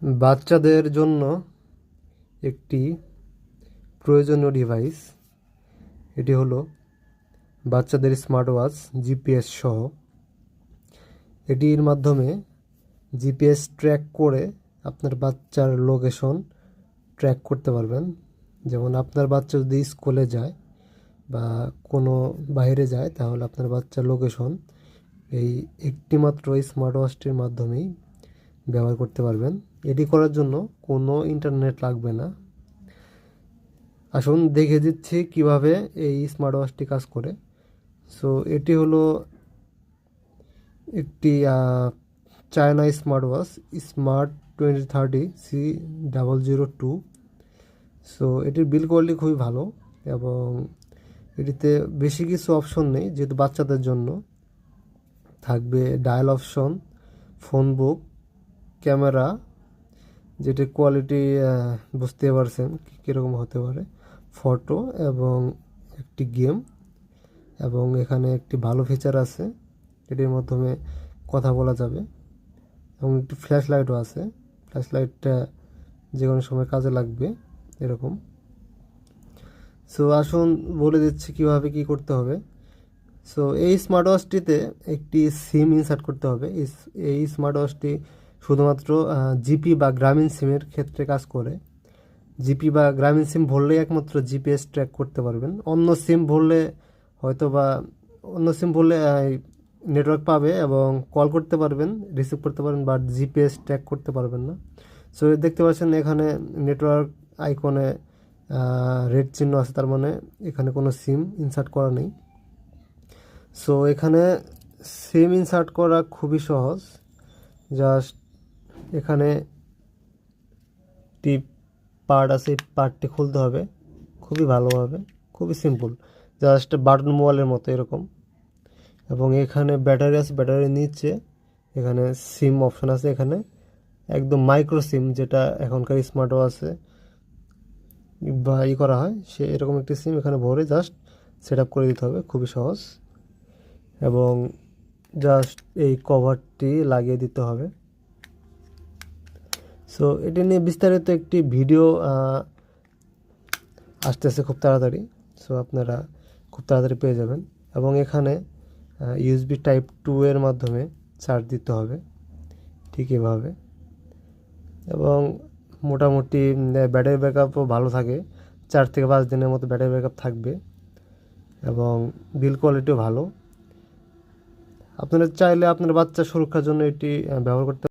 বাচ্চাদের জন্য একটি প্রয়োজনীয় ডিভাইস, এটি হলো বাচ্চাদের স্মার্ট ওয়াচ জিপিএস সহ। এটির মাধ্যমে জিপিএস ট্র্যাক করে আপনার বাচ্চার লোকেশন ট্র্যাক করতে পারবেন। যেমন আপনার বাচ্চা যদি স্কুলে যায় বা কোনো বাইরে যায়, তাহলে আপনার বাচ্চার লোকেশন এই একটিমাত্র স্মার্ট ওয়াচটির মাধ্যমেই ব্যবহার করতে পারবেন। এটি করার জন্য কোনো ইন্টারনেট লাগবে না। আসুন দেখে দিচ্ছি কিভাবে এই স্মার্ট ওয়াচটি কাজ করে। সো এটি হলো একটি China smart watch, smart 2030 C002। So এটির বিল কোয়ালিটি খুবই ভালো এবং এটিতে বেশি কিছু অপশন নেই, যেহেতু বাচ্চাদের জন্য। থাকবে ডায়াল অপশন, ফোন বুক, ক্যামেরা, যেটির কোয়ালিটি বুঝতে পারছেন কীরকম হতে পারে, ফটো এবং একটি গেম। এবং এখানে একটি ভালো ফিচার আছে, এটির মাধ্যমে কথা বলা যাবে এবং একটি ফ্ল্যাশ লাইটও আছে। ফ্ল্যাশ লাইটটা যে কোনো সময় কাজে লাগবে এরকম। সো আসুন বলে দিচ্ছি কিভাবে কি করতে হবে। সো এই স্মার্ট ওয়াচটিতে একটি সিম ইনসার্ট করতে হবে। এই স্মার্ট ওয়াচটি শুধুমাত্র জিপি বা গ্রামীণ সিমের ক্ষেত্রে কাজ করে। জিপি বা গ্রামীণ সিম ভরলেই একমাত্র জিপিএস ট্র্যাক করতে পারবেন। অন্য সিম ভরলে নেটওয়ার্ক পাবে এবং কল করতে পারবেন, রিসিভ করতে পারবেন, বাট জিপিএস ট্র্যাক করতে পারবেন না। সো দেখতে পাচ্ছেন এখানে নেটওয়ার্ক আইকনে রেড চিহ্ন আছে, তার মানে এখানে কোনো সিম ইনসার্ট করা নেই। সো এখানে সিম ইনসার্ট করা খুবই সহজ। জাস্ট এখানে টিপ পার্ট আছে, পার্টটি খুলতে হবে খুবই ভালোভাবে, খুবই সিম্পল, জাস্ট বাটন মোবাইলের মতো এরকম। এবং এখানে ব্যাটারি আছে, ব্যাটারির নিচে এখানে সিম অপশন আছে। এখানে একদম মাইক্রো সিম, যেটা এখনকার স্মার্ট ওয়াচে বা করা হয়, সে এরকম একটি সিম এখানে ভরে জাস্ট সেট আপ করে দিতে হবে, খুবই সহজ। এবং জাস্ট এই কভারটি লাগিয়ে দিতে হবে। সো এটি নিয়ে বিস্তারিত একটি ভিডিও আসতেছে খুব তাড়াতাড়ি, সো আপনারা খুব তাড়াতাড়ি পেয়ে যাবেন। এবং এখানে USB Type 2 এর মাধ্যমে চার্জ দিতে হবে, ঠিক এভাবে। এবং মোটামুটি ব্যাটারি ব্যাকআপও ভালো থাকে, 4 থেকে 5 দিনের মতো ব্যাটারি ব্যাকআপ থাকবে এবং বিল কোয়ালিটিও ভালো। আপনারা চাইলে আপনার বাচ্চার সুরক্ষার জন্য এটি ব্যবহার করতে